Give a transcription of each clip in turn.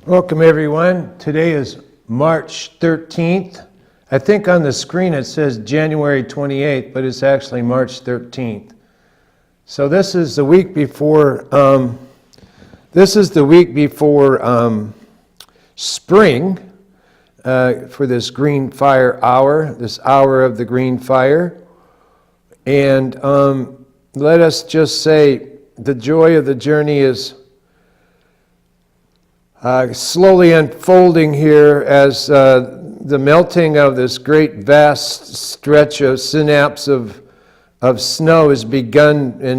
Welcome everyone. Today is March 13th. I think on the screen it says January 28th, but it's actually March 13th. So this is the week before spring for this GreenFire hour, this hour of the GreenFire. And let us just say the joy of the journey is slowly unfolding here as the melting of this great vast stretch of synapse of snow has begun in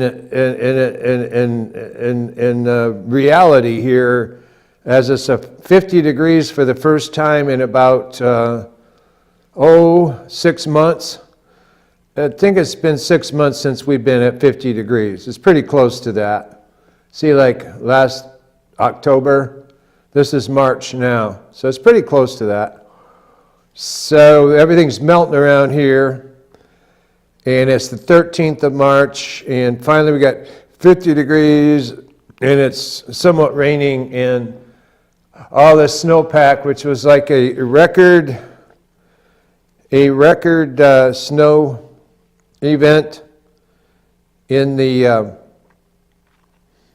reality here, as it's 50 degrees for the first time in about 6 months. I think it's been 6 months since we've been at 50 degrees. It's pretty close to that. See, like last October. This is March now, so it's pretty close to that. So everything's melting around here, and it's the 13th of March, and finally we got 50 degrees, and it's somewhat raining, and all this snowpack, which was like a record snow event in the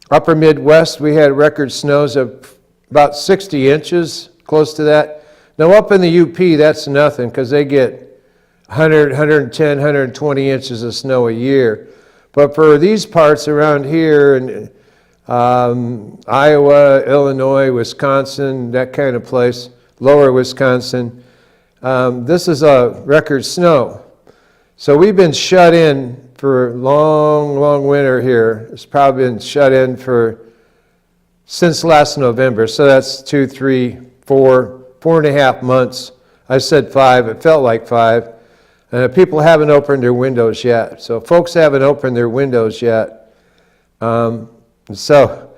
upper Midwest. We had record snows of about 60 inches, close to that. Now up in the UP, that's nothing because they get 100, 110, 120 inches of snow a year. But for these parts around here in Iowa, Illinois, Wisconsin, that kind of place, lower Wisconsin, this is a record snow. So we've been shut in for a long, long winter here. It's probably been shut in since last November, so that's 2, 3, 4, 4.5 months. I said 5, it felt like 5. People haven't opened their windows yet. So folks haven't opened their windows yet. So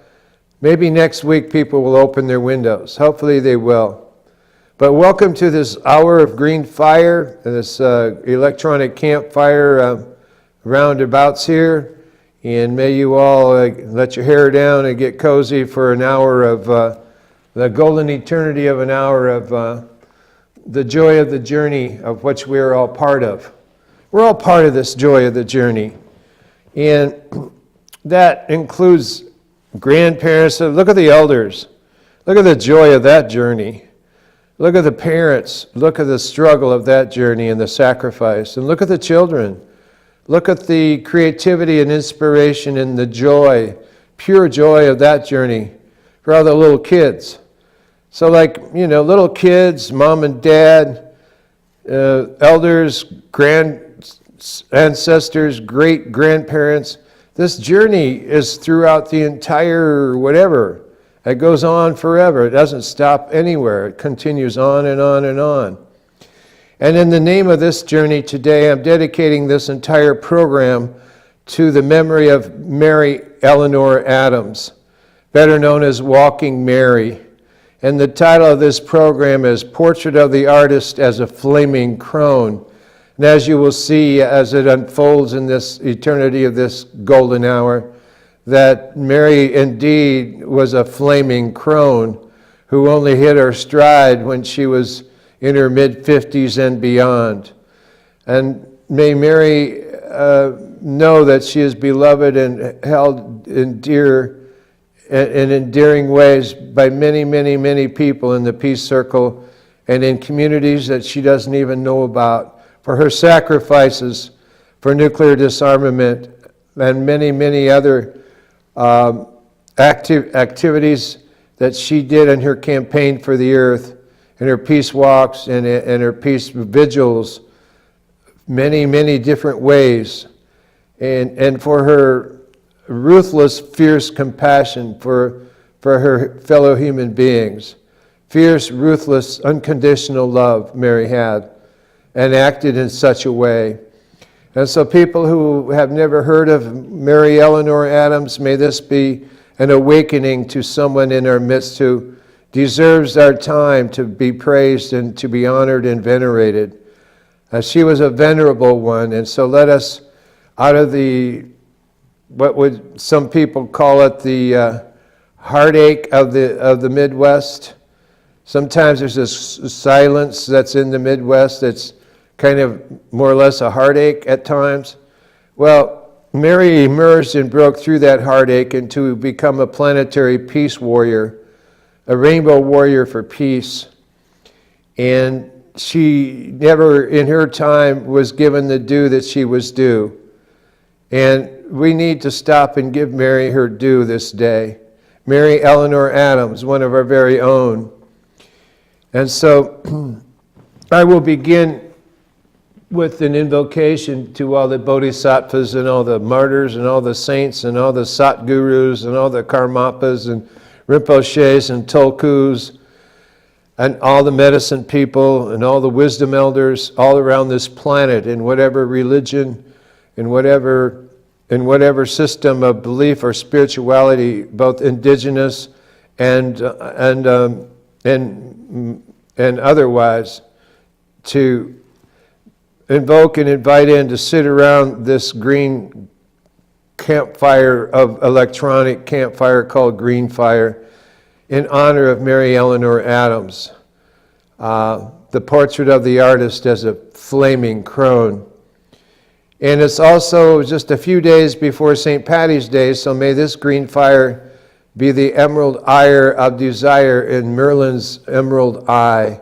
maybe next week people will open their windows. Hopefully they will. But welcome to this hour of GreenFire, this electronic campfire roundabouts here. And may you all let your hair down and get cozy for an hour of the golden eternity of an hour of the joy of the journey of which we are all part of. We're all part of this joy of the journey. And that includes grandparents. Look at the elders. Look at the joy of that journey. Look at the parents. Look at the struggle of that journey and the sacrifice. And look at the children. Look at the creativity and inspiration and the joy, pure joy of that journey for all the little kids. So little kids, mom and dad, elders, ancestors, great-grandparents. This journey is throughout the entire whatever. It goes on forever. It doesn't stop anywhere. It continues on and on and on. And in the name of this journey today, I'm dedicating this entire program to the memory of Mary Eleanor Adams, better known as Walking Mary. And the title of this program is Portrait of the Artist as a Flaming Crone. And as you will see as it unfolds in this eternity of this golden hour, that Mary indeed was a flaming crone who only hit her stride when she was in her mid-50s and beyond. And may Mary know that she is beloved and held in endearing ways by many, many, many people in the peace circle and in communities that she doesn't even know about, for her sacrifices for nuclear disarmament and many, many other activities that she did in her campaign for the earth, in her peace walks and her peace vigils, many, many different ways, and for her ruthless, fierce compassion for her fellow human beings. Fierce, ruthless, unconditional love Mary had and acted in such a way. And so people who have never heard of Mary Eleanor Adams, may this be an awakening to someone in our midst who deserves our time to be praised and to be honored and venerated. She was a venerable one, and so let us, out of what would some people call it, the heartache of the Midwest, Sometimes there's this silence that's in the Midwest that's kind of more or less a heartache at times. Well, Mary emerged and broke through that heartache and to become a planetary peace warrior, a rainbow warrior for peace. And she never in her time was given the due that she was due. And we need to stop and give Mary her due this day. Mary Eleanor Adams, one of our very own. And so I will begin with an invocation to all the bodhisattvas and all the martyrs and all the saints and all the satgurus and all the karmapas and rinpoches and tulkus and all the medicine people and all the wisdom elders all around this planet in whatever religion, in whatever system of belief or spirituality, both indigenous and otherwise, to invoke and invite in to sit around this green campfire of electronic campfire called GreenFire in honor of Mary Eleanor Adams, the portrait of the artist as a flaming crone. And it's also just a few days before St. Paddy's Day, so may this green fire be the emerald ire of desire in Merlin's emerald eye.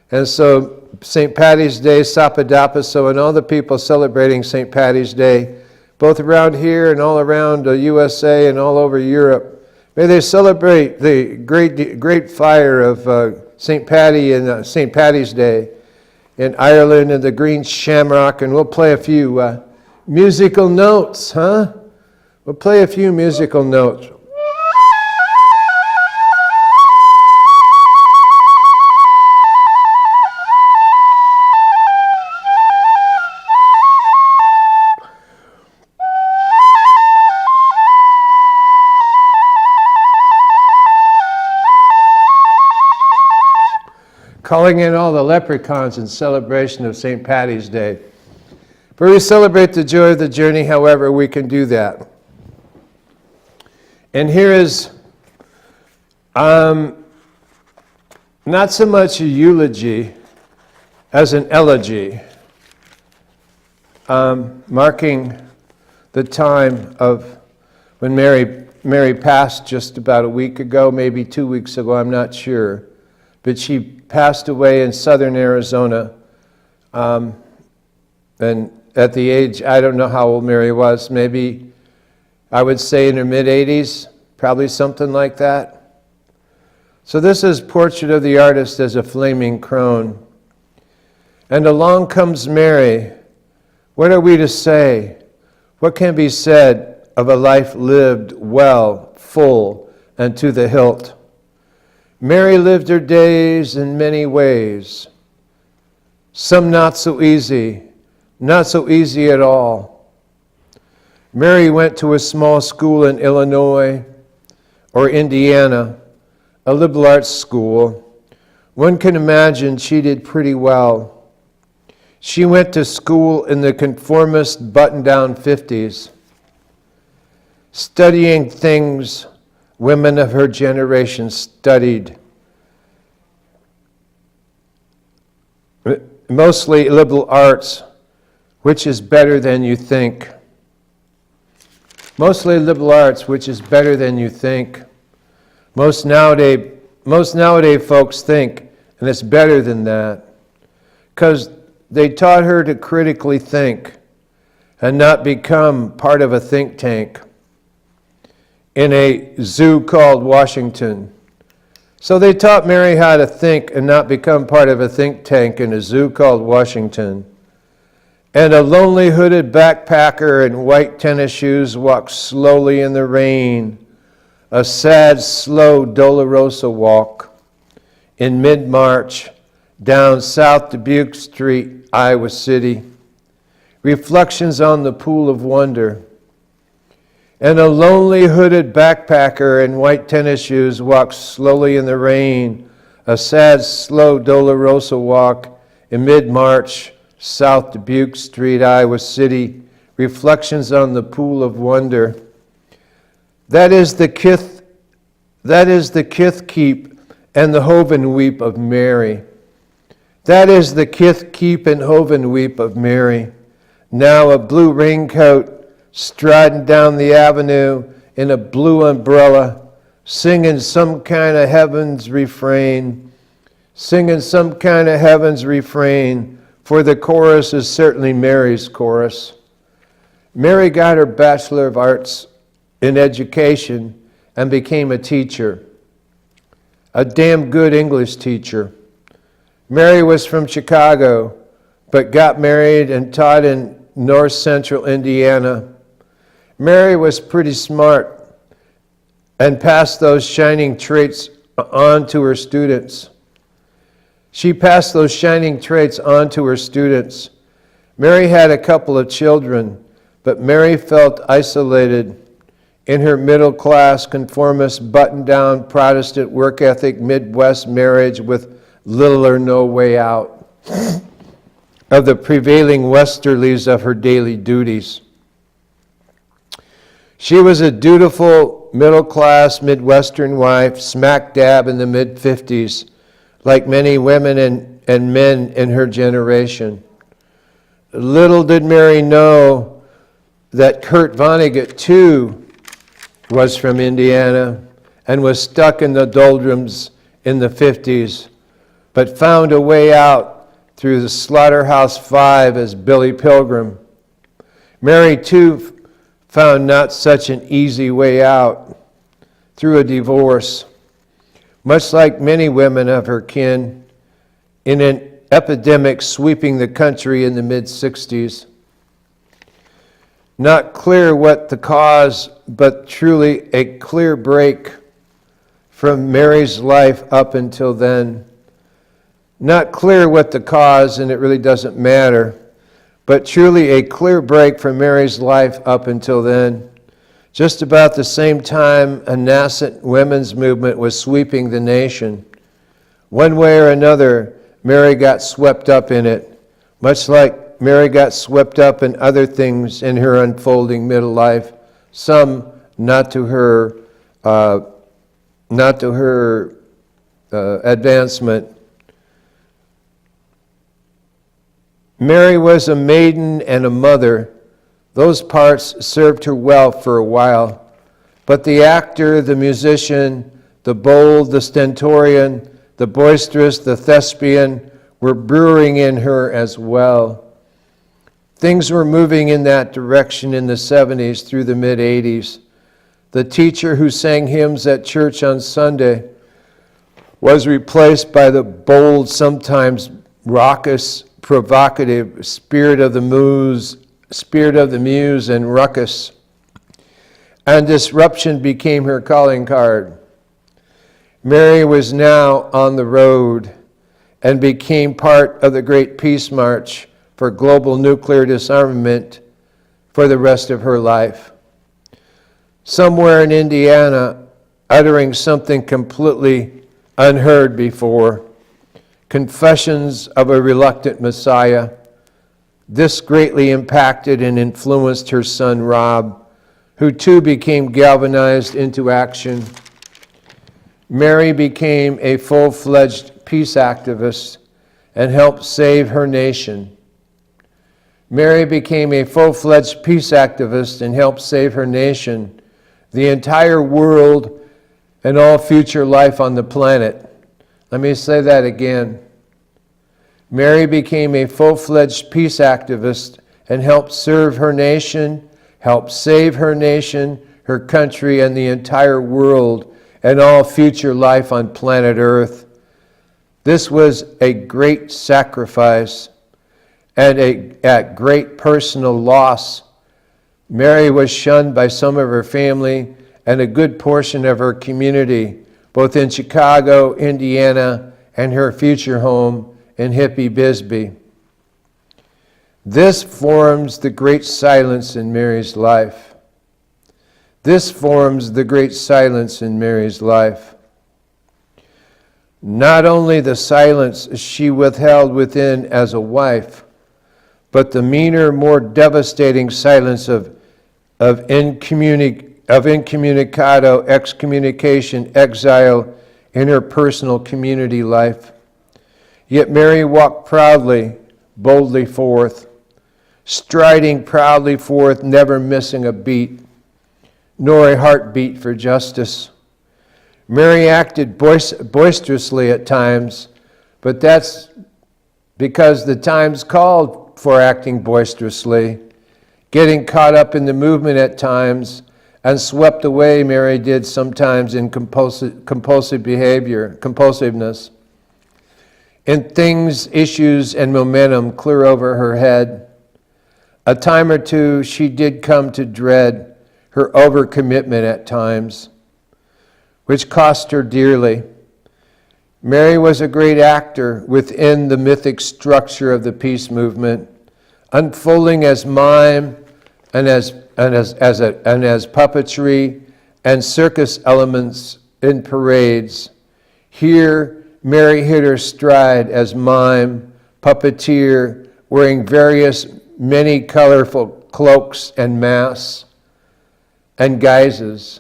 And so St. Paddy's Day, Sapadapaso, and all the people celebrating St. Paddy's Day, both around here and all around the USA and all over Europe, may they celebrate the great fire of St. Paddy and St. Paddy's Day in Ireland and the green shamrock, and we'll play a few musical notes, huh? We'll play a few musical notes. Calling in all the leprechauns in celebration of St. Paddy's Day. For we celebrate the joy of the journey, however we can do that. And here is not so much a eulogy as an elegy, marking the time of when Mary passed just about a week ago, maybe 2 weeks ago, I'm not sure. But she passed away in southern Arizona, and at the age, I don't know how old Mary was, maybe I would say in her mid-80s, probably something like that. So this is Portrait of the Artist as a Flaming Crone. And along comes Mary. What are we to say? What can be said of a life lived well, full, and to the hilt? Mary lived her days in many ways, some not so easy at all. Mary went to a small school in Illinois or Indiana, a liberal arts school. One can imagine she did pretty well. She went to school in the conformist button-down 50s, studying things women of her generation studied. Mostly liberal arts, which is better than you think. Mostly liberal arts, which is better than you think. Most nowadays folks think, and it's better than that, because they taught her to critically think and not become part of a think tank in a zoo called Washington. So they taught Mary how to think and not become part of a think tank in a zoo called Washington. And a lonely hooded backpacker in white tennis shoes walks slowly in the rain, a sad, slow Dolorosa walk in mid-March down South Dubuque Street, Iowa City. Reflections on the pool of wonder. And a lonely hooded backpacker in white tennis shoes walks slowly in the rain, a sad, slow Dolorosa walk in mid-March, South Dubuque Street, Iowa City. Reflections on the pool of wonder. That is the kith keep and the hoven weep of Mary. That is the kith, keep, and hoven weep of Mary. Now a blue raincoat, striding down the avenue in a blue umbrella, singing some kind of heaven's refrain. Singing some kind of heaven's refrain, for the chorus is certainly Mary's chorus. Mary got her Bachelor of Arts in Education and became a teacher, a damn good English teacher. Mary was from Chicago, but got married and taught in north central Indiana. Mary was pretty smart and passed those shining traits on to her students. She passed those shining traits on to her students. Mary had a couple of children, but Mary felt isolated in her middle-class, conformist, button-down, Protestant, work-ethic, Midwest marriage with little or no way out of the prevailing westerlies of her daily duties. She was a dutiful, middle-class, Midwestern wife, smack dab in the mid-50s, like many women and men in her generation. Little did Mary know that Kurt Vonnegut, too, was from Indiana and was stuck in the doldrums in the 50s, but found a way out through the Slaughterhouse-Five as Billy Pilgrim. Mary, too, found not such an easy way out through a divorce. Much like many women of her kin, in an epidemic sweeping the country in the mid-60s. Not clear what the cause, but truly a clear break from Mary's life up until then. Not clear what the cause, and it really doesn't matter, but truly a clear break from Mary's life up until then. Just about the same time, a nascent women's movement was sweeping the nation. One way or another, Mary got swept up in it, much like Mary got swept up in other things in her unfolding middle life, some not to her advancement. Mary was a maiden and a mother. Those parts served her well for a while. But the actor, the musician, the bold, the stentorian, the boisterous, the thespian were brewing in her as well. Things were moving in that direction in the 70s through the mid-80s. The teacher who sang hymns at church on Sunday was replaced by the bold, sometimes raucous, provocative spirit of the muse and ruckus. And disruption became her calling card. Mary was now on the road and became part of the Great Peace March for global nuclear disarmament for the rest of her life. Somewhere in Indiana, uttering something completely unheard before, Confessions of a Reluctant Messiah. This greatly impacted and influenced her son Rob, who too became galvanized into action. Mary became a full-fledged peace activist and helped save her nation. Mary became a full-fledged peace activist and helped save her nation, the entire world, and all future life on the planet. Let me say that again. Mary became a full-fledged peace activist and helped serve her nation, helped save her nation, her country, and the entire world, and all future life on planet Earth. This was a great sacrifice and at great personal loss. Mary was shunned by some of her family and a good portion of her community, both in Chicago, Indiana, and her future home in Hippie Bisbee. This forms the great silence in Mary's life. This forms the great silence in Mary's life. Not only the silence she withheld within as a wife, but the meaner, more devastating silence of incommunicado, excommunication, exile, in her personal community life. Yet Mary walked proudly, boldly forth, striding proudly forth, never missing a beat, nor a heartbeat for justice. Mary acted boisterously at times, but that's because the times called for acting boisterously, getting caught up in the movement at times, and swept away, Mary did sometimes in compulsive behavior, compulsiveness. In things, issues, and momentum clear over her head. A time or two she did come to dread her overcommitment at times, which cost her dearly. Mary was a great actor within the mythic structure of the peace movement, unfolding as mime and as puppetry and circus elements in parades. Here, Mary hit her stride as mime, puppeteer, wearing many colorful cloaks and masks and guises.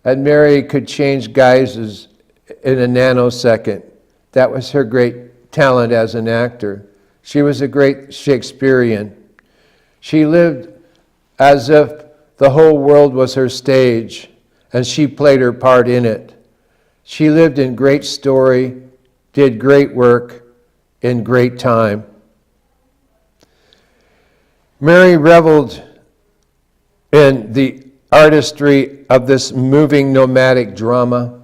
And Mary could change guises in a nanosecond. That was her great talent as an actor. She was a great Shakespearean. She lived as if the whole world was her stage, and she played her part in it. She lived in great story, did great work in great time. Mary reveled in the artistry of this moving nomadic drama.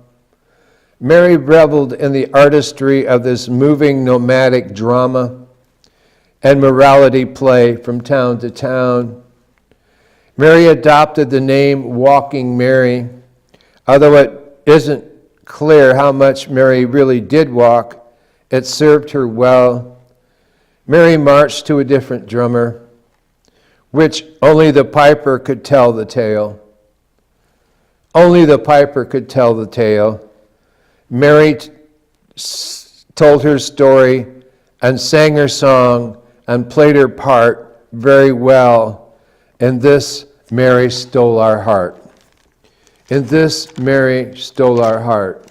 Mary reveled in the artistry of this moving nomadic drama and morality play from town to town. Mary adopted the name Walking Mary, although it isn't clear how much Mary really did walk. It served her well. Mary marched to a different drummer, which only the piper could tell the tale. Only the piper could tell the tale. Mary told her story and sang her song and played her part very well. In this, Mary stole our heart. In this, Mary stole our heart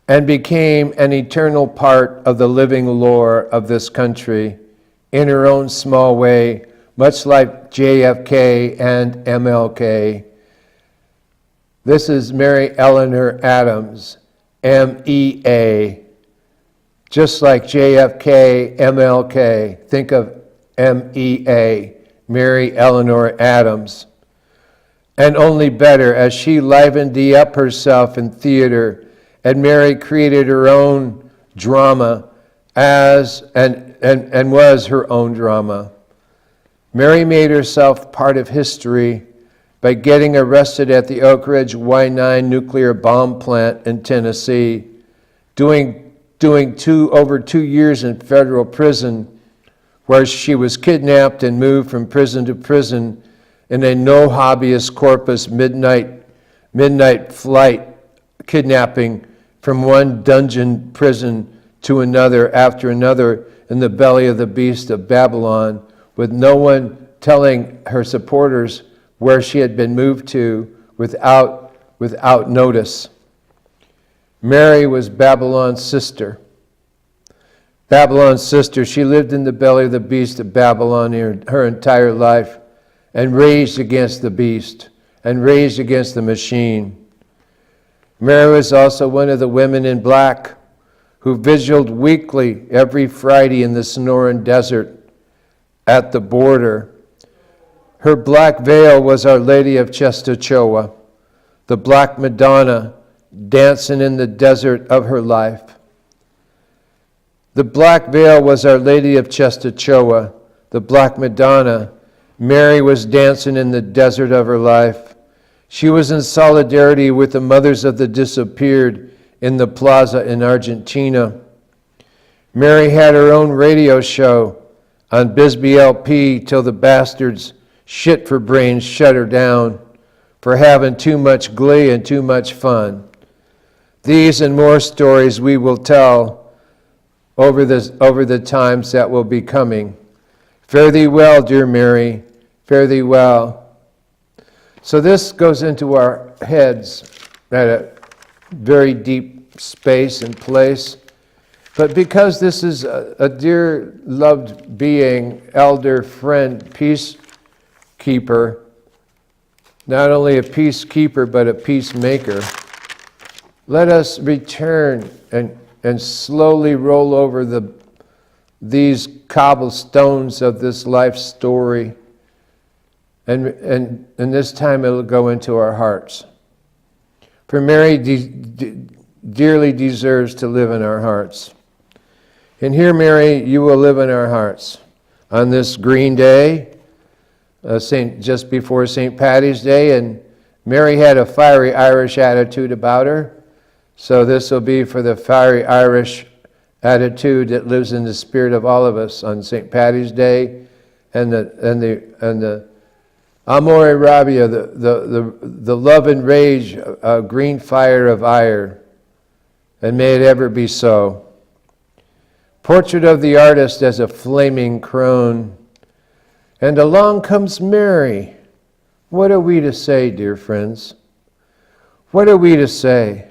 and became an eternal part of the living lore of this country in her own small way, much like JFK and MLK. This is Mary Eleanor Adams, MEA. Just like JFK, MLK, think of MEA, Mary Eleanor Adams. And only better, as she livened up herself in theater, and Mary created her own drama and was her own drama. Mary made herself part of history by getting arrested at the Oak Ridge Y-9 nuclear bomb plant in Tennessee, doing over 2 years in federal prison, where she was kidnapped and moved from prison to prison in a no habeas corpus midnight flight kidnapping from one dungeon prison to another after another in the belly of the beast of Babylon, with no one telling her supporters where she had been moved to without notice. Mary was Babylon's sister. Babylon's sister. She lived in the belly of the beast of Babylon her entire life and raged against the beast and raged against the machine. Mary was also one of the women in black who vigiled weekly every Friday in the Sonoran Desert at the border. Her black veil was Our Lady of Czestochowa, the Black Madonna dancing in the desert of her life. The black veil was Our Lady of Czestochowa, the Black Madonna. Mary was dancing in the desert of her life. She was in solidarity with the mothers of the disappeared in the plaza in Argentina. Mary had her own radio show on Bisbee LP till the bastards shit for brains shut her down for having too much glee and too much fun. These and more stories we will tell over the times that will be coming. Fare thee well, dear Mary, fare thee well. So this goes into our heads at a very deep space and place. But because this is a dear, loved being, elder, friend, peacekeeper, not only a peacekeeper, but a peacemaker, let us return and slowly roll over these cobblestones of this life story. And this time it'll go into our hearts. For Mary dearly deserves to live in our hearts. And here, Mary, you will live in our hearts. On this green day, just before St. Paddy's Day, and Mary had a fiery Irish attitude about her. So this will be for the fiery Irish attitude that lives in the spirit of all of us on St. Paddy's Day, and the Amore Rabia, the love and rage, green fire of ire, and may it ever be so. Portrait of the artist as a flaming crone, and along comes Mary. What are we to say, dear friends? What are we to say?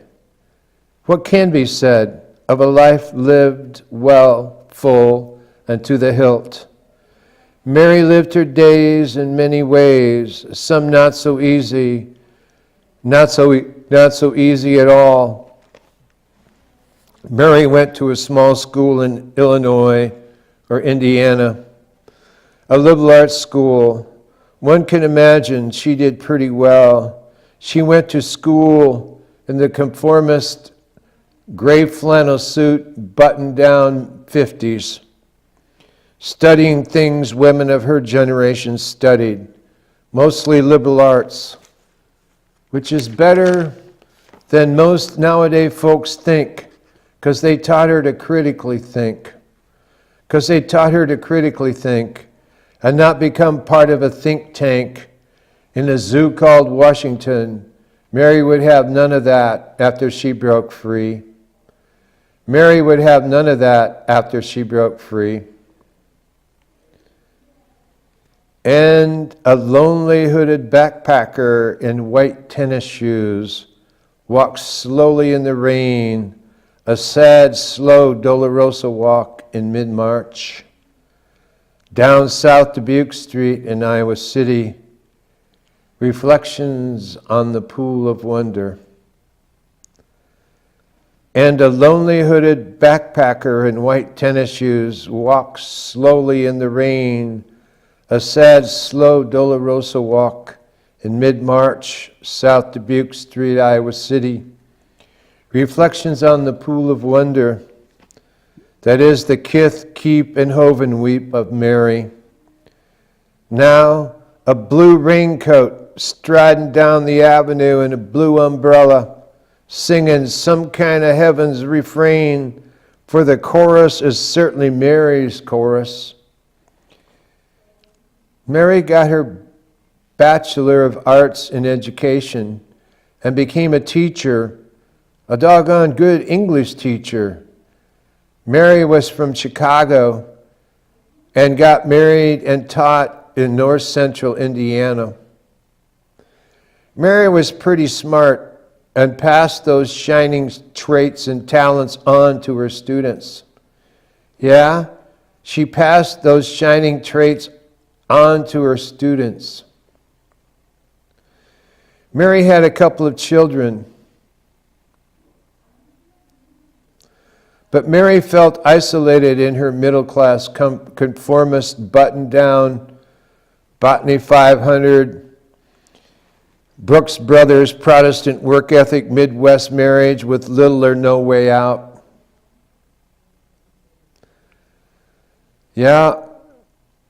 What can be said of a life lived well, full, and to the hilt? Mary lived her days in many ways, some not so easy, not so easy at all. Mary went to a small school in Illinois or Indiana, a liberal arts school. One can imagine she did pretty well. She went to school in the conformist gray flannel suit, button-down 50s, studying things women of her generation studied, mostly liberal arts, which is better than most nowadays folks think, because they taught her to critically think. Because they taught her to critically think and not become part of a think tank in a zoo called Washington. Mary would have none of that after she broke free. Mary would have none of that after she broke free. And a lonely hooded backpacker in white tennis shoes walks slowly in the rain, a sad, slow Dolorosa walk in mid-March. Down South Dubuque Street in Iowa City, reflections on the pool of wonder. And a lonely hooded backpacker in white tennis shoes walks slowly in the rain, a sad, slow Dolorosa walk in mid-March, South Dubuque Street, Iowa City. Reflections on the pool of wonder, that is the kith, keep, and hoven weep of Mary. Now, a blue raincoat striding down the avenue in a blue umbrella, singing some kind of heaven's refrain, for the chorus is certainly Mary's chorus. Mary got her Bachelor of Arts in Education and became a teacher, a doggone good English teacher. Mary was from Chicago and got married and taught in north central Indiana. Mary was pretty smart and passed those shining traits and talents on to her students. Yeah, she passed those shining traits on to her students. Mary had a couple of children, but Mary felt isolated in her middle-class conformist button-down Botany 500, Brooks Brothers Protestant work ethic Midwest marriage with little or no way out. Yeah,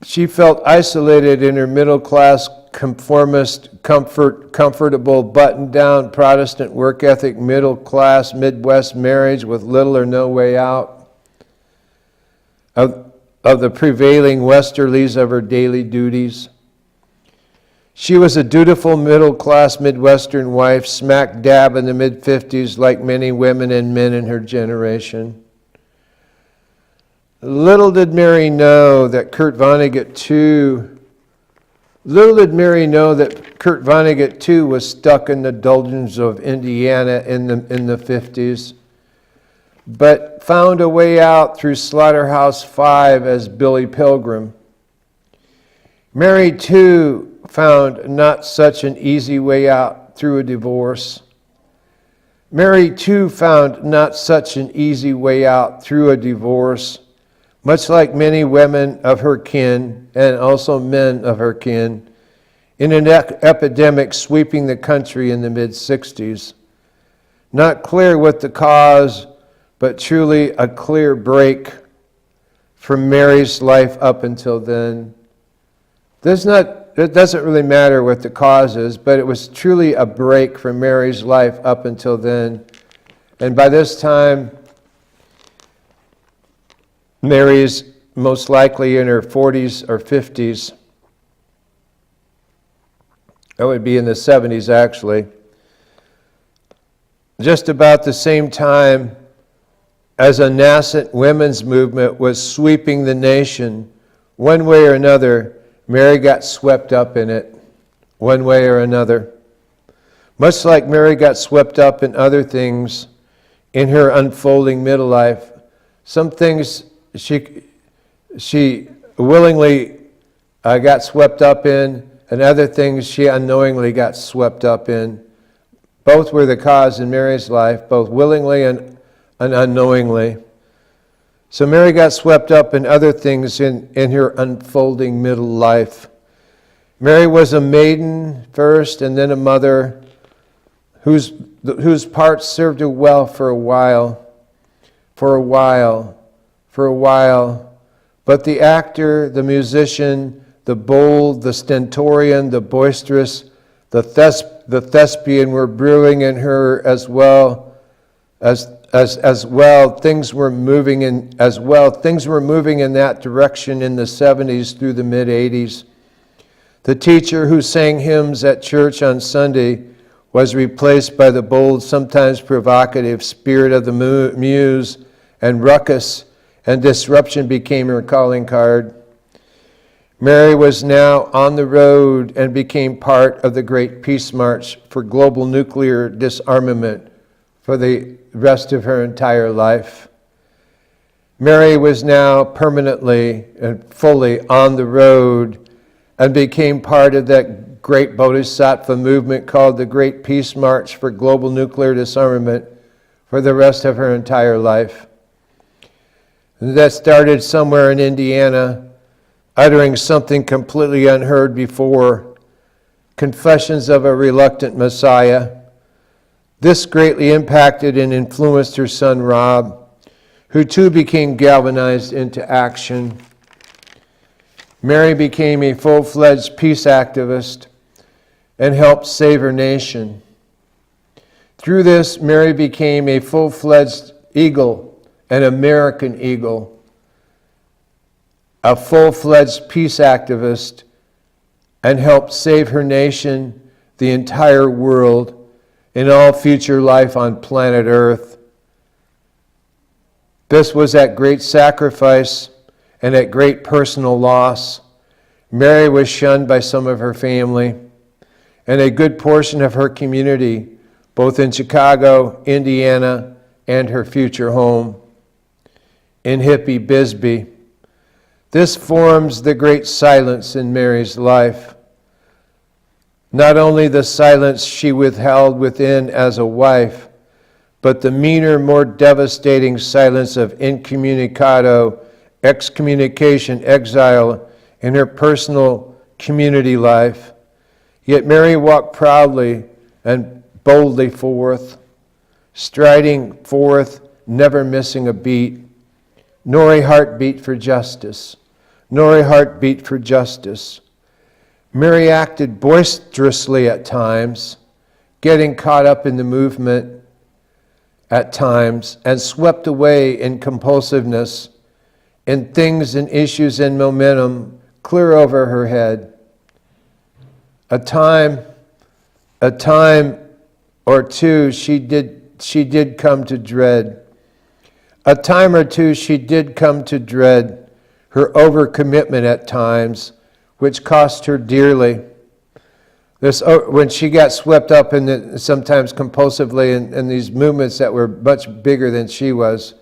she felt isolated in her middle-class conformist, comfortable, button-down Protestant work ethic, middle-class Midwest marriage with little or no way out of the prevailing westerlies of her daily duties. She was a dutiful middle-class Midwestern wife, smack dab in the mid-50s, like many women and men in her generation. Little did Mary know that Kurt Vonnegut, too, Little did Mary know that Kurt Vonnegut too was stuck in the doldrums of Indiana in the 50s, but found a way out through Slaughterhouse-5 as Billy Pilgrim. Mary too found not such an easy way out through a divorce. Mary too found not such an easy way out through a divorce, much like many women of her kin and also men of her kin, in an epidemic sweeping the country in the mid-60s. Not clear what the cause, but truly a clear break from Mary's life up until then. It doesn't really matter what the cause is, but it was truly a break from Mary's life up until then. And by this time, Mary's most likely in her 40s or 50s. That would be in the 70s, actually. Just about the same time as a nascent women's movement was sweeping the nation, one way or another, Mary got swept up in it, one way or another. Much like Mary got swept up in other things in her unfolding middle life, some things she willingly got swept up in, and other things she unknowingly got swept up in. Both were the cause in Mary's life, both willingly and unknowingly. So Mary got swept up in other things in her unfolding middle life. Mary was a maiden first and then a mother whose parts served her well for a while. But the actor, the musician, the bold, the stentorian, the boisterous, the thespian were brewing in her as well. Things were moving in that direction in the 70s through the mid-80s. The teacher who sang hymns at church on Sunday was replaced by the bold, sometimes provocative spirit of the muse, and ruckus and disruption became her calling card. Mary was now on the road and became part of the Great Peace March for global nuclear disarmament for the rest of her entire life. Mary was now permanently and fully on the road and became part of that great bodhisattva movement called the Great Peace March for global nuclear disarmament for the rest of her entire life. And that started somewhere in Indiana, uttering something completely unheard before, Confessions of a Reluctant Messiah. This greatly impacted and influenced her son Rob, who too became galvanized into action. Mary became a full-fledged peace activist and helped save her nation. Through this, Mary became a full-fledged eagle, an American eagle, a full-fledged peace activist, and helped save her nation, the entire world, and all future life on planet Earth. This was at great sacrifice and at great personal loss. Mary was shunned by some of her family and a good portion of her community, both in Chicago, Indiana, and her future home in hippie Bisbee. This forms the great silence in Mary's life. Not only the silence she withheld within as a wife, but the meaner, more devastating silence of incommunicado, excommunication, exile in her personal community life. Yet Mary walked proudly and boldly forth, striding forth, never missing a beat, nor a heartbeat for justice, nor a heartbeat for justice. Mary acted boisterously at times, getting caught up in the movement at times, and swept away in compulsiveness, in things and issues and momentum clear over her head. A time or two she did come to dread. A time or two she did come to dread her overcommitment at times, which cost her dearly. When she got swept up in sometimes compulsively in these movements that were much bigger than she was,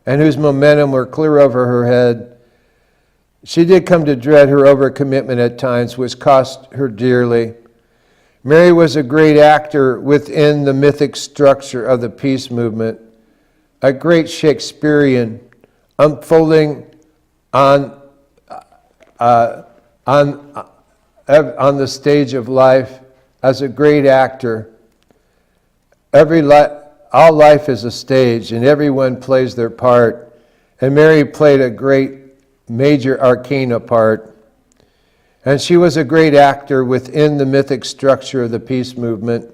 and whose momentum were clear over her head, she did come to dread her overcommitment at times, which cost her dearly. Mary was a great actor within the mythic structure of the peace movement, a great Shakespearean unfolding on the stage of life as a great actor. All life is a stage, and everyone plays their part. And Mary played a great major arcana part. And she was a great actor within the mythic structure of the peace movement,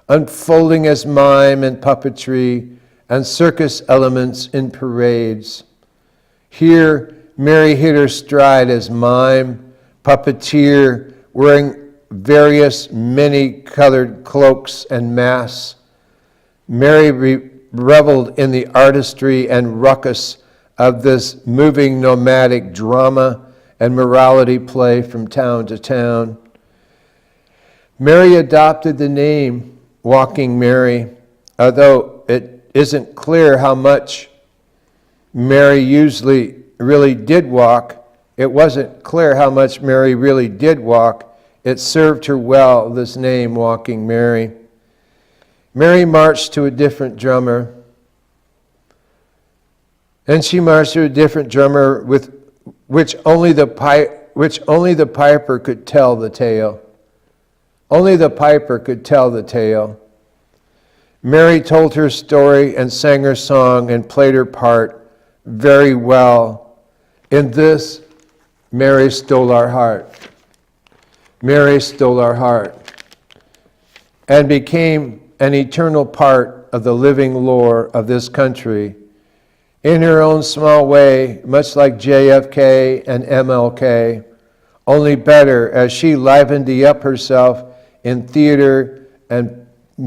unfolding as mime and puppetry and circus elements in parades. Here, Mary hit her stride as mime, puppeteer, wearing various many-colored cloaks and masks. Mary reveled in the artistry and ruckus of this moving nomadic drama and morality play from town to town. Mary adopted the name Walking Mary, although it isn't clear how much Mary usually really did walk. It wasn't clear how much Mary really did walk. It served her well, this name, Walking Mary. Mary marched to a different drummer. And she marched to a different drummer with which only the piper could tell the tale. Only the piper could tell the tale. Mary told her story and sang her song and played her part very well. In this, Mary stole our heart. Mary stole our heart and became an eternal part of the living lore of this country in her own small way, much like JFK and MLK, only better as she livened up herself in theater and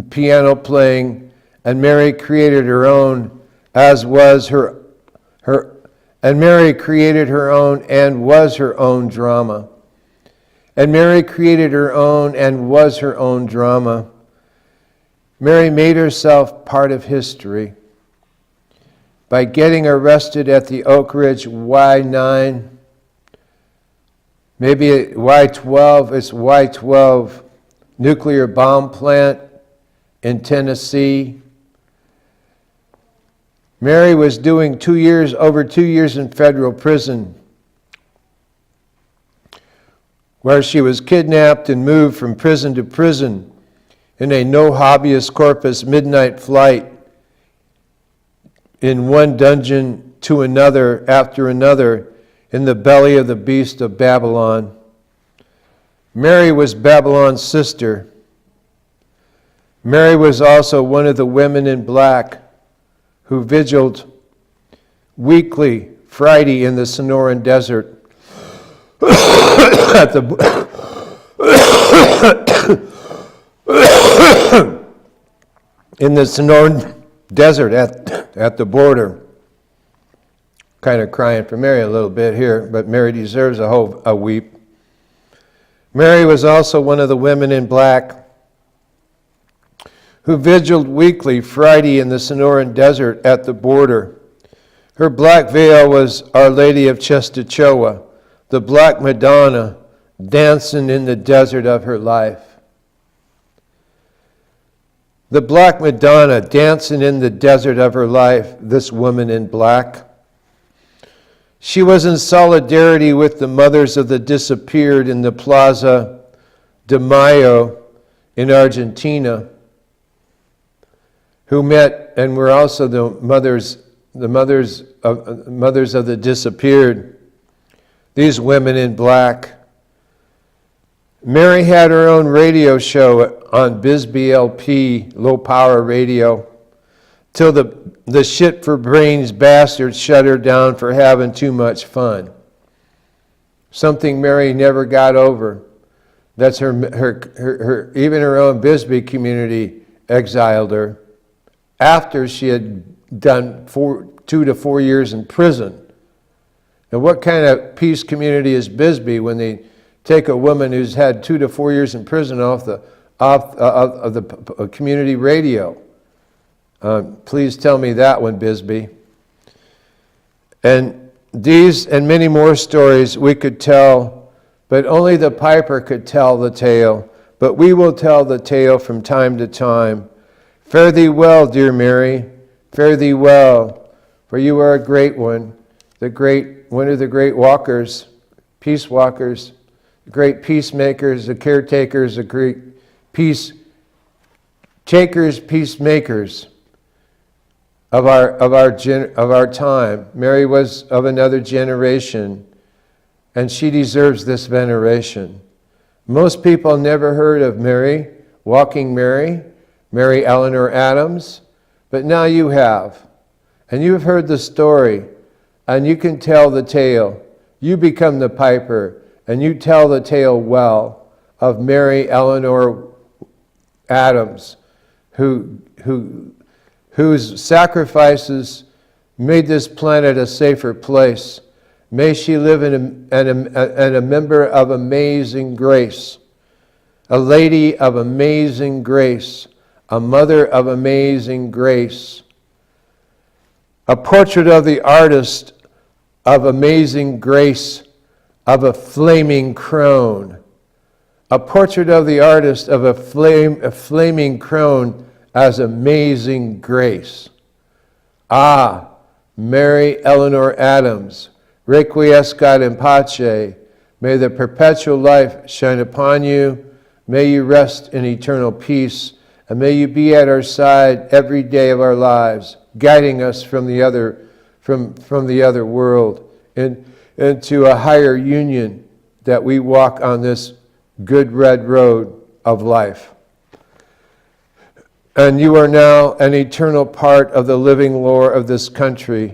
piano playing, and Mary created her own, as was and Mary created her own and was her own drama. And Mary created her own and was her own drama. Mary made herself part of history by getting arrested at the Oak Ridge Y9, maybe Y12, it's Y12 nuclear bomb plant in Tennessee. Mary was doing over 2 years in federal prison, where she was kidnapped and moved from prison to prison in a no habeas corpus midnight flight in one dungeon to another after another in the belly of the beast of Babylon. Mary was Babylon's sister. Mary was also one of the women in black who vigiled weekly Friday in the Sonoran Desert at in the Sonoran Desert at the border. Kind of crying for Mary a little bit here, but Mary deserves a weep. Mary was also one of the women in black who vigiled weekly Friday in the Sonoran Desert at the border. Her black veil was Our Lady of Czestochowa, the Black Madonna, dancing in the desert of her life. The Black Madonna dancing in the desert of her life, this woman in black. She was in solidarity with the mothers of the disappeared in the Plaza de Mayo in Argentina, who met and were also the mothers of the disappeared, these women in black. Mary had her own radio show on Bisbee LP, low power radio, till the shit for brains bastards shut her down for having too much fun. Something Mary never got over. That's her even her own Bisbee community exiled her after she had done 2 to 4 years in prison. Now, what kind of peace community is Bisbee when they take a woman who's had 2 to 4 years in prison off the community radio. Please tell me that one, Bisbee. And these and many more stories we could tell, but only the piper could tell the tale. But we will tell the tale from time to time. Fare thee well, dear Mary, fare thee well, for you are a great one, one of the great walkers, peace walkers, the great peacemakers, the caretakers, the great peacemakers of our time. Mary was of another generation, and she deserves this veneration. Most people never heard of Mary, Walking Mary, Mary Eleanor Adams, but now you have. And you've heard the story, and you can tell the tale. You become the piper, and you tell the tale well of Mary Eleanor Adams, whose sacrifices made this planet a safer place. May she live in a member of amazing grace, a lady of amazing grace, a mother of amazing grace, a portrait of the artist of amazing grace of a flaming crone, a portrait of the artist of a flaming crone as amazing grace. Ah, Mary Eleanor Adams, requiescat in pace, may the perpetual life shine upon you, may you rest in eternal peace, and may you be at our side every day of our lives, guiding us from the other world into a higher union, that we walk on this good red road of life. And you are now an eternal part of the living lore of this country.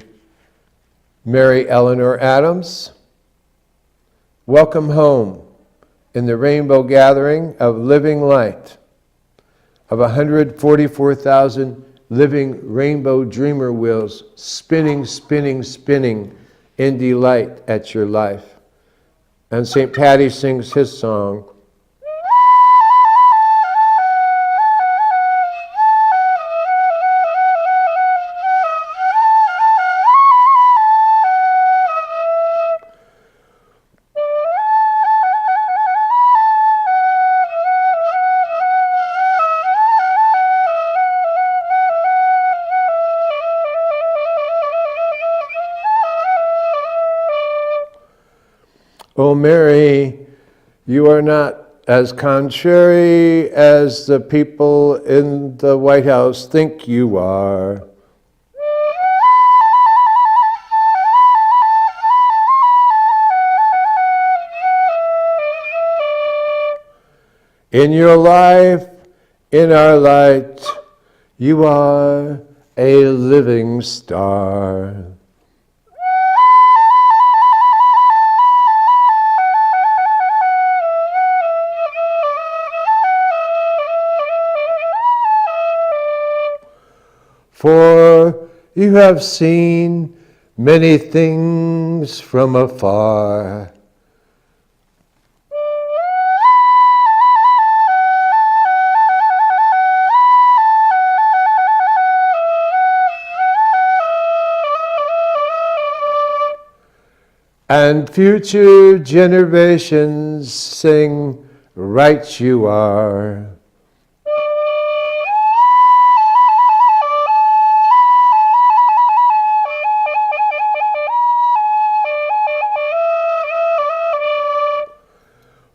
Mary Eleanor Adams, welcome home in the rainbow gathering of living light, of 144,000 living rainbow dreamer wheels spinning, spinning, spinning in delight at your life. And St. Patty sings his song. O Mary, you are not as contrary as the people in the White House think you are. In your life, in our light, you are a living star. For you have seen many things from afar. And future generations sing, right you are.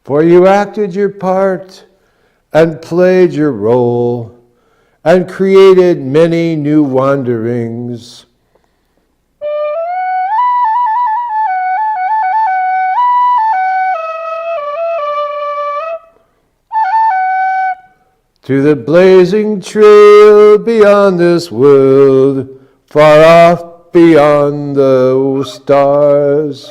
For you acted your part and played your role and created many new wanderings. To the blazing trail beyond this world, far off beyond the stars.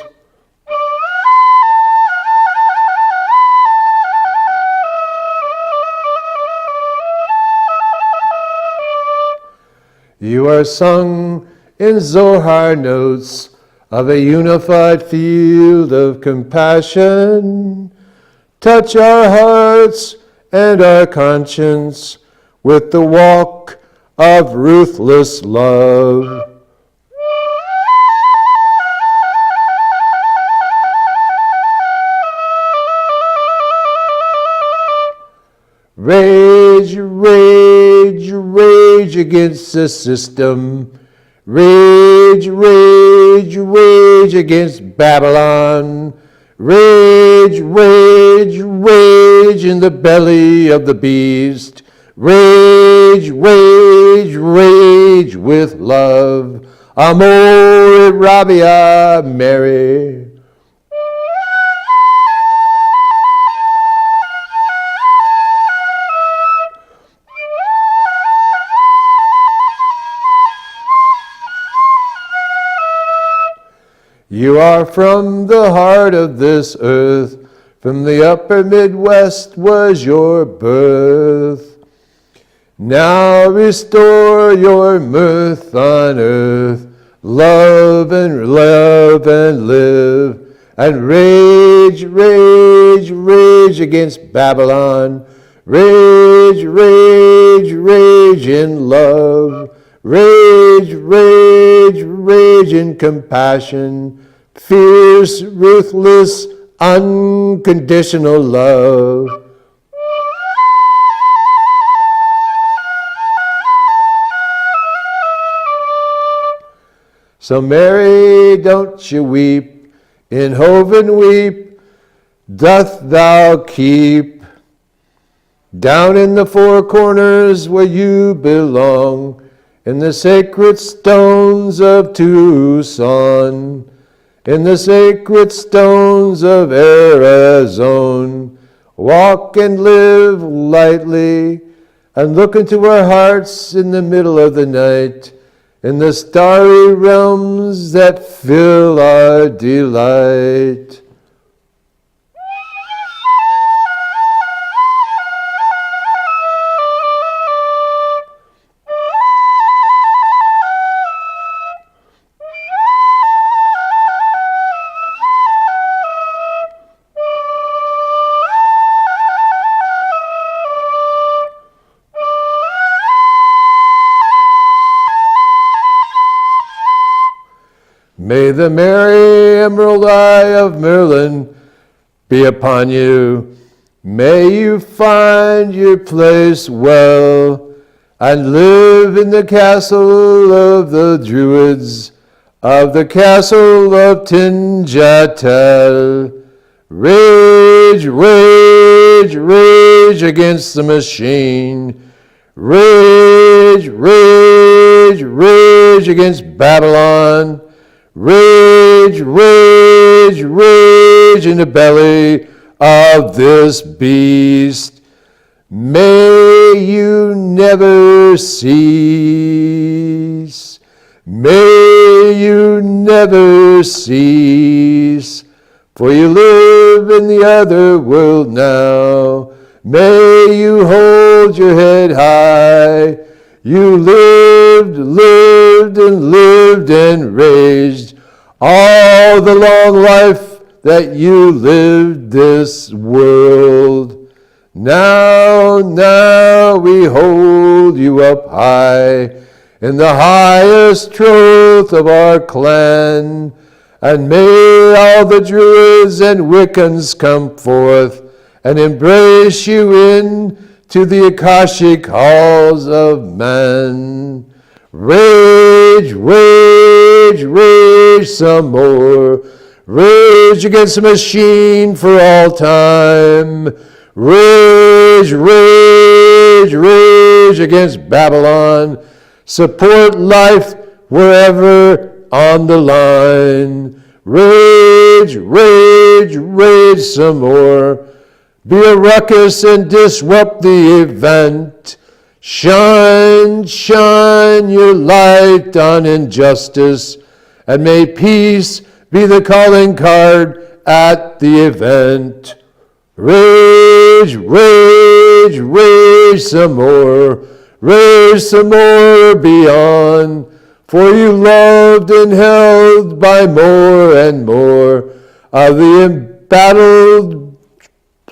You are sung in Zohar notes of a unified field of compassion, Touch our hearts and our conscience with the walk of ruthless love. Rage, rage, rage against the system. Rage, rage, rage against Babylon. Rage, rage, rage in the belly of the beast. Rage, rage, rage with love. Amore Rabia Mary. You are from the heart of this earth, from the upper Midwest was your birth. Now restore your mirth on earth, love and live, and rage, rage, rage against Babylon. Rage, rage, rage in love. Rage, rage, rage in compassion, fierce, ruthless, unconditional love. So Mary, don't you weep, in Hoven weep, doth thou keep, down in the four corners where you belong, in the sacred stones of Tucson, in the sacred stones of Arizona, walk and live lightly, and look into our hearts in the middle of the night, in the starry realms that fill our delight. May the merry emerald eye of Merlin be upon you. May you find your place well, and live in the castle of the Druids, of the castle of Tinjatel. Rage, rage, rage against the machine. Rage, rage, rage against Babylon. Rage, rage, rage in the belly of this beast. May you never cease. May you never cease. For you live in the other world now. May you hold your head high. You lived, lived, and lived and raised all the long life that you lived this world. Now we hold you up high in the highest truth of our clan, and may all the Druids and Wiccans come forth and embrace you in to the Akashic halls of man. Rage, rage, rage some more. Rage against the machine for all time. Rage, rage, rage against Babylon. Support life wherever on the line. Rage, rage, rage some more. Be a ruckus and disrupt the event. Shine, shine your light on injustice, and may peace be the calling card at the event. Rage, rage, rage some more. Rage some more beyond, for you loved and held by more and more of the embattled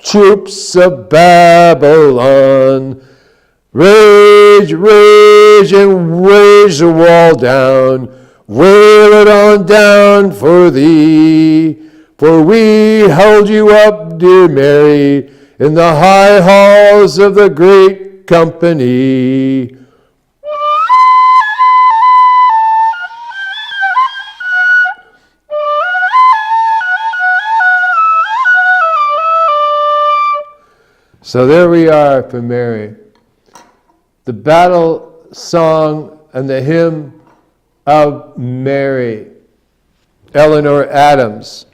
troops of Babylon. Rage, rage, and rage the wall down. Wail it on down for thee. For we held you up, dear Mary, in the high halls of the great company. So there we are for Mary. The battle song and the hymn of Mary. Eleanor Adams,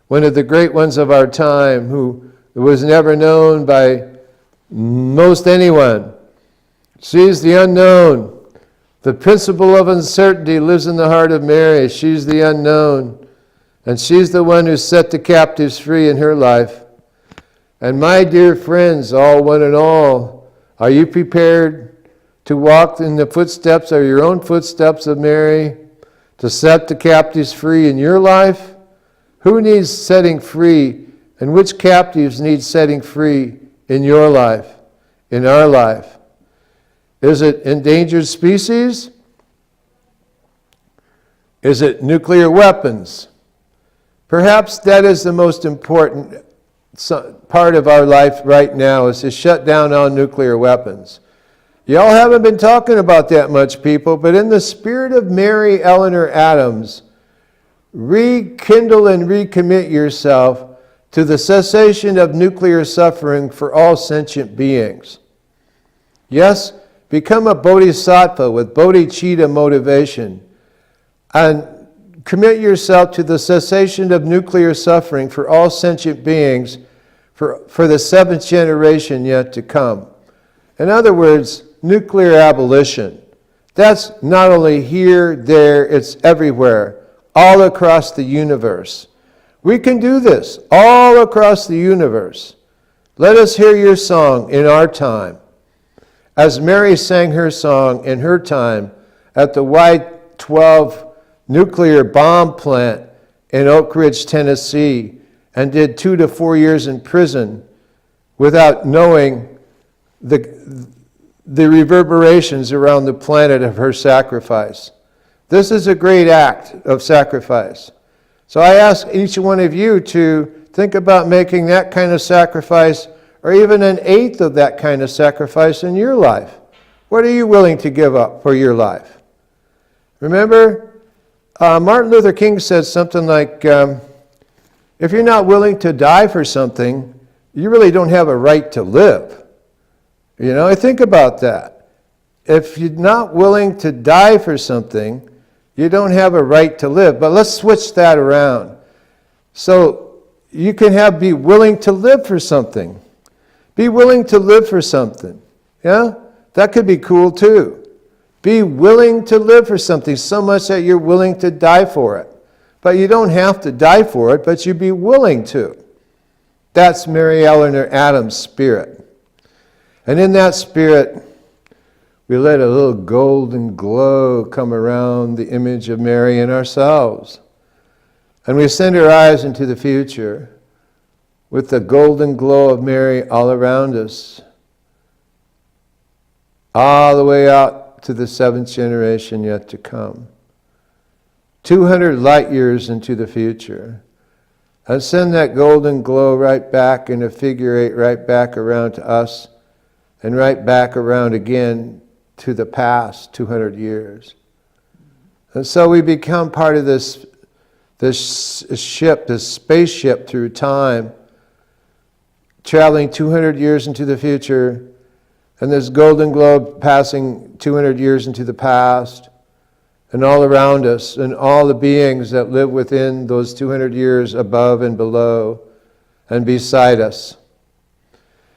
one of the great ones of our time, who was never known by most anyone. She's the unknown. The principle of uncertainty lives in the heart of Mary. She's the unknown. And she's the one who set the captives free in her life. And my dear friends, all one and all, are you prepared to walk in the footsteps or your own footsteps of Mary, to set the captives free in your life? Who needs setting free, and which captives need setting free in your life, in our life? Is it endangered species? Is it nuclear weapons? Perhaps that is the most important part of our life right now, is to shut down all nuclear weapons. Y'all haven't been talking about that much, people, but in the spirit of Mary Eleanor Adams, rekindle and recommit yourself to the cessation of nuclear suffering for all sentient beings. Yes, become a bodhisattva with bodhicitta motivation and commit yourself to the cessation of nuclear suffering for all sentient beings for the seventh generation yet to come. In other words, nuclear abolition. That's not only here, there, it's everywhere, all across the universe. We can do this all across the universe. Let us hear your song in our time. As Mary sang her song in her time at the Y-12 nuclear bomb plant in Oak Ridge, Tennessee, and did 2 to 4 years in prison without knowing the reverberations around the planet of her sacrifice. This is a great act of sacrifice. So I ask each one of you to think about making that kind of sacrifice, or even an eighth of that kind of sacrifice in your life. What are you willing to give up for your life? Remember, Martin Luther King said something like, if you're not willing to die for something, you really don't have a right to live. You know, think about that. If you're not willing to die for something, you don't have a right to live. But let's switch that around. So you can be willing to live for something. Be willing to live for something. Yeah? That could be cool too. Be willing to live for something so much that you're willing to die for it. But you don't have to die for it, but you be willing to. That's Mary Eleanor Adams' spirit. And in that spirit, we let a little golden glow come around the image of Mary in ourselves. And we send our eyes into the future with the golden glow of Mary all around us, all the way out to the seventh generation yet to come. 200 light years into the future. And send that golden glow right back in a figure eight, right back around to us, and right back around again to the past 200 years. And so we become part of this ship, this spaceship through time, traveling 200 years into the future, and this golden globe passing 200 years into the past, and all around us, and all the beings that live within those 200 years above and below and beside us.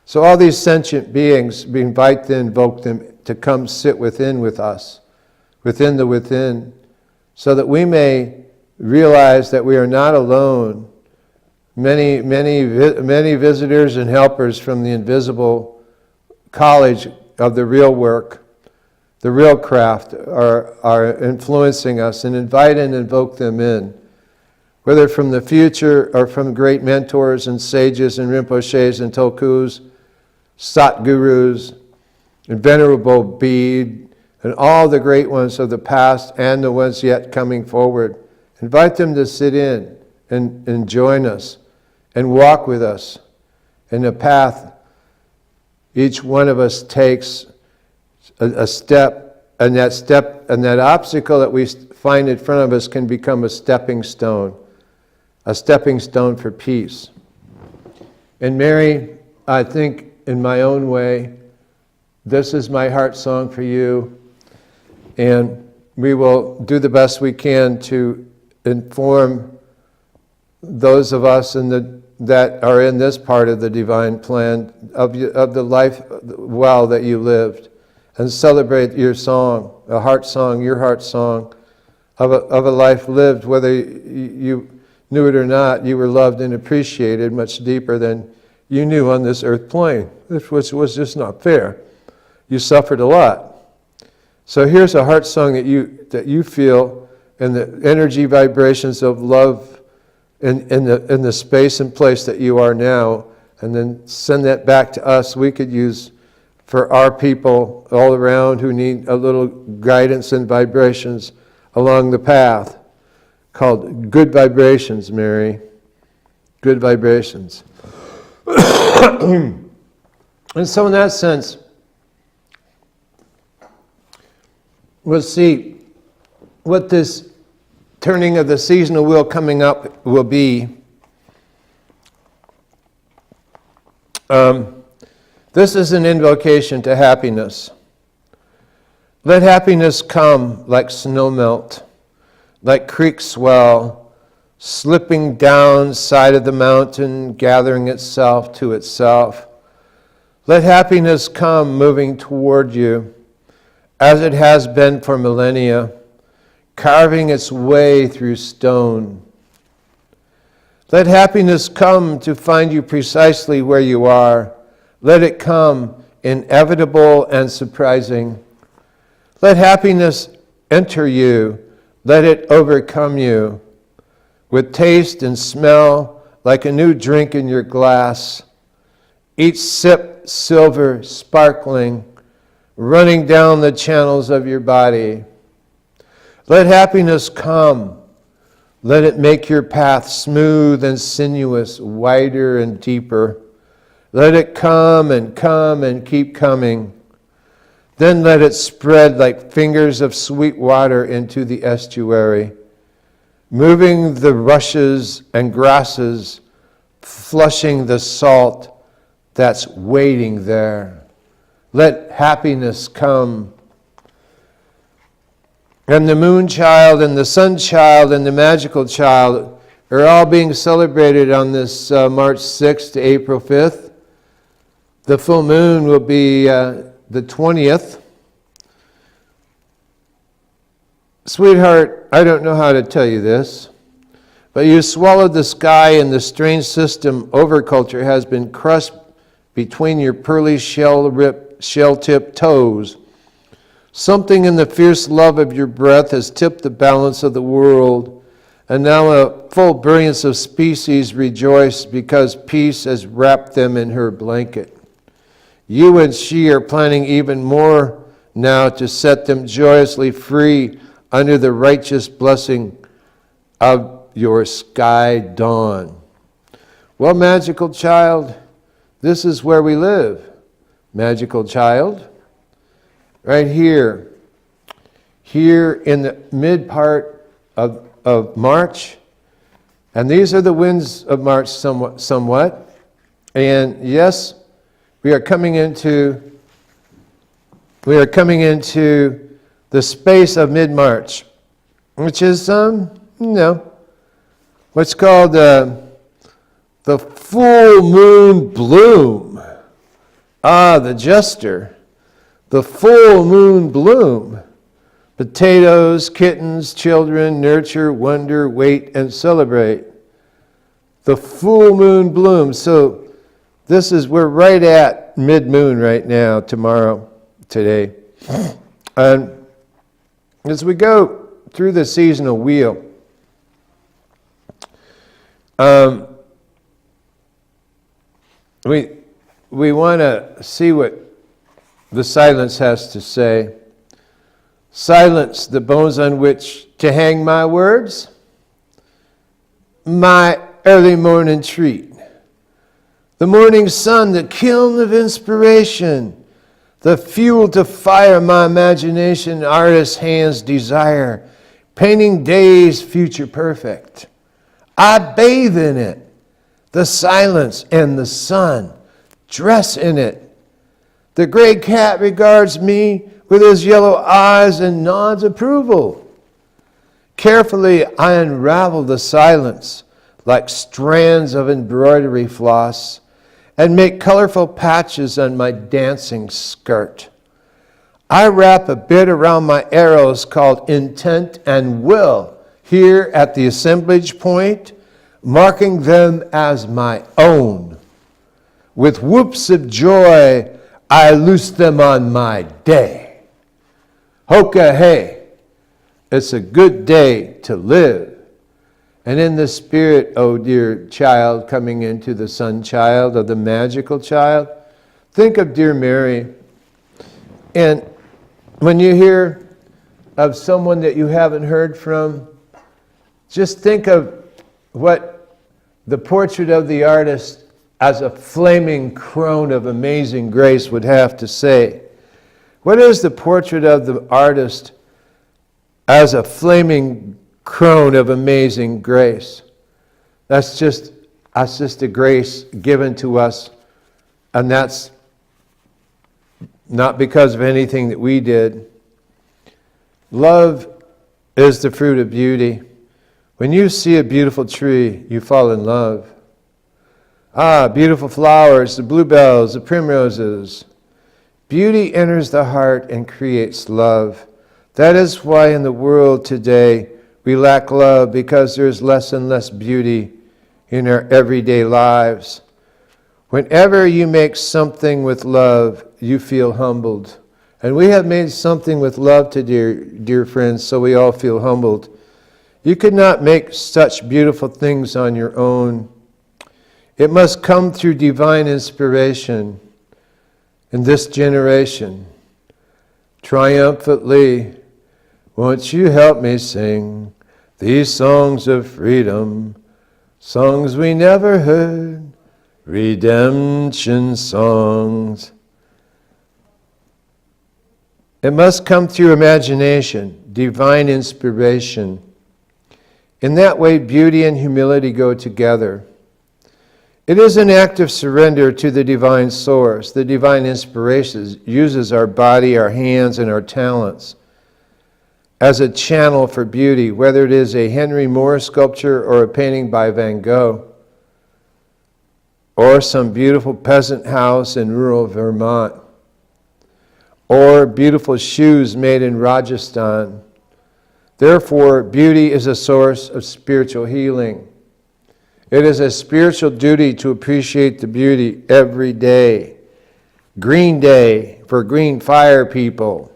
So all these sentient beings, we invite them, invoke them to come sit within with us, within the within, so that we may realize that we are not alone. Many visitors and helpers from the invisible college of the real work, the real craft, are influencing us, and invite and invoke them in. whether from the future or from great mentors and sages and Rinpoches and Tulkus, Satgurus, and Venerable Bede, and all the great ones of the past and the ones yet coming forward. Invite them to sit in and join us and walk with us in the path each one of us takes a step, and that obstacle that we find in front of us can become a stepping stone for peace. And Mary, I think in my own way, this is my heart song for you, and we will do the best we can to inform those of us that are in this part of the divine plan of the life well that you lived, and celebrate your song, your heart song of a life lived, whether you knew it or not. You were loved and appreciated much deeper than you knew on this earth plane, which was just not fair. You suffered a lot. So here's a heart song that you feel, and the energy vibrations of love in the space and place that you are now, and then send that back to us. We could use for our people all around who need a little guidance and vibrations along the path, called Good Vibrations, Mary. Good Vibrations. And so in that sense, we'll see what this turning of the seasonal wheel coming up will be. This is an invocation to happiness. Let happiness come like snowmelt, like creek swell, slipping down side of the mountain, gathering itself to itself. Let happiness come moving toward you, as it has been for millennia, carving its way through stone. Let happiness come to find you precisely where you are. Let it come, inevitable and surprising. Let happiness enter you. Let it overcome you. With taste and smell, like a new drink in your glass. Each sip silver, sparkling, running down the channels of your body. Let happiness come. Let it make your path smooth and sinuous, wider and deeper. Let it come and keep coming. Then let it spread like fingers of sweet water into the estuary, moving the rushes and grasses, flushing the salt that's waiting there. Let happiness come. And the moon child and the sun child and the magical child are all being celebrated on this March 6th to April 5th. The full moon will be the 20th. Sweetheart, I don't know how to tell you this, but you swallowed the sky, and the strange system overculture has been crushed between your pearly shell-tipped toes. Something in the fierce love of your breath has tipped the balance of the world, and now a full brilliance of species rejoice because peace has wrapped them in her blanket. You and she are planning even more now to set them joyously free under the righteous blessing of your sky dawn. Well, magical child, this is where we live. Magical child. Right here in the mid part of March, and these are the winds of March somewhat, and yes, we are coming into the space of mid-March, which is what's called the full moon bloom. The jester. The full moon bloom. Potatoes, kittens, children, nurture, wonder, wait, and celebrate. The full moon bloom. So we're right at mid-moon right now, today. And as we go through the seasonal wheel, We want to see what the silence has to say. Silence, the bones on which to hang my words, my early morning treat. The morning sun, the kiln of inspiration, the fuel to fire my imagination, artist's hands desire, painting days future perfect. I bathe in it, the silence and the sun, dress in it. The gray cat regards me with his yellow eyes and nods approval. Carefully I unravel the silence like strands of embroidery floss and make colorful patches on my dancing skirt. I wrap a bit around my arrows called intent and will here at the assemblage point, marking them as my own. With whoops of joy, I loose them on my day. Hoka hey, it's a good day to live. And in the spirit, oh dear child, coming into the sun child or the magical child, think of dear Mary. And when you hear of someone that you haven't heard from, just think of what the portrait of the artist as a flaming crone of amazing grace would have to say. What is the portrait of the artist as a flaming crone of amazing grace? That's just a grace given to us, and that's not because of anything that we did. Love is the fruit of beauty. When you see a beautiful tree, you fall in love. Beautiful flowers, the bluebells, the primroses. Beauty enters the heart and creates love. That is why in the world today we lack love, because there's less and less beauty in our everyday lives. Whenever you make something with love, you feel humbled. And we have made something with love today, dear friends, so we all feel humbled. You could not make such beautiful things on your own. It must come through divine inspiration in this generation. Triumphantly, won't you help me sing these songs of freedom, songs we never heard, redemption songs. It must come through imagination, divine inspiration. In that way, beauty and humility go together. It is an act of surrender to the divine source. The divine inspiration uses our body, our hands, and our talents as a channel for beauty, whether it is a Henry Moore sculpture or a painting by Van Gogh, or some beautiful peasant house in rural Vermont, or beautiful shoes made in Rajasthan. Therefore, beauty is a source of spiritual healing. It is a spiritual duty to appreciate the beauty every day. Green Day for GreenFire people.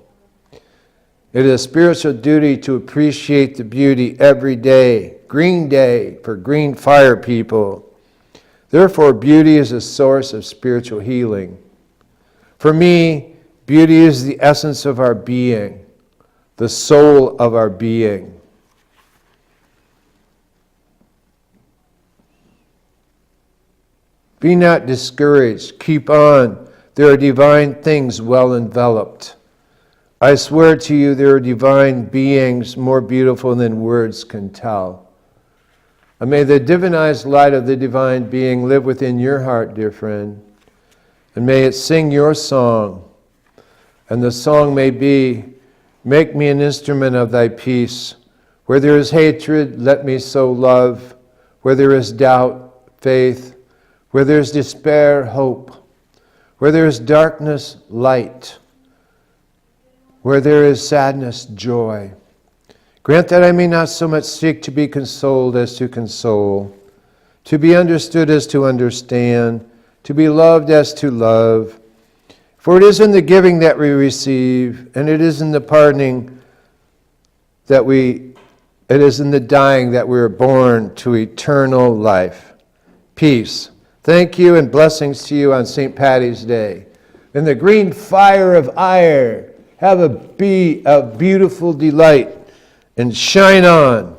It is a spiritual duty to appreciate the beauty every day. Green Day for GreenFire people. Therefore, beauty is a source of spiritual healing. For me, beauty is the essence of our being, the soul of our being. Be not discouraged. Keep on. There are divine things well enveloped. I swear to you, there are divine beings more beautiful than words can tell. And may the divinized light of the divine being live within your heart, dear friend. And may it sing your song. And the song may be, make me an instrument of thy peace. Where there is hatred, let me sow love. Where there is doubt, faith. Where there is despair, hope. Where there is darkness, light. Where there is sadness, joy. Grant that I may not so much seek to be consoled as to console, to be understood as to understand, to be loved as to love. For it is in the giving that we receive, and it is in the pardoning that we It is in the dying that we are born to eternal life. Peace. Thank you and blessings to you on St. Patty's Day. In the green fire of ire, have a beautiful delight and shine on.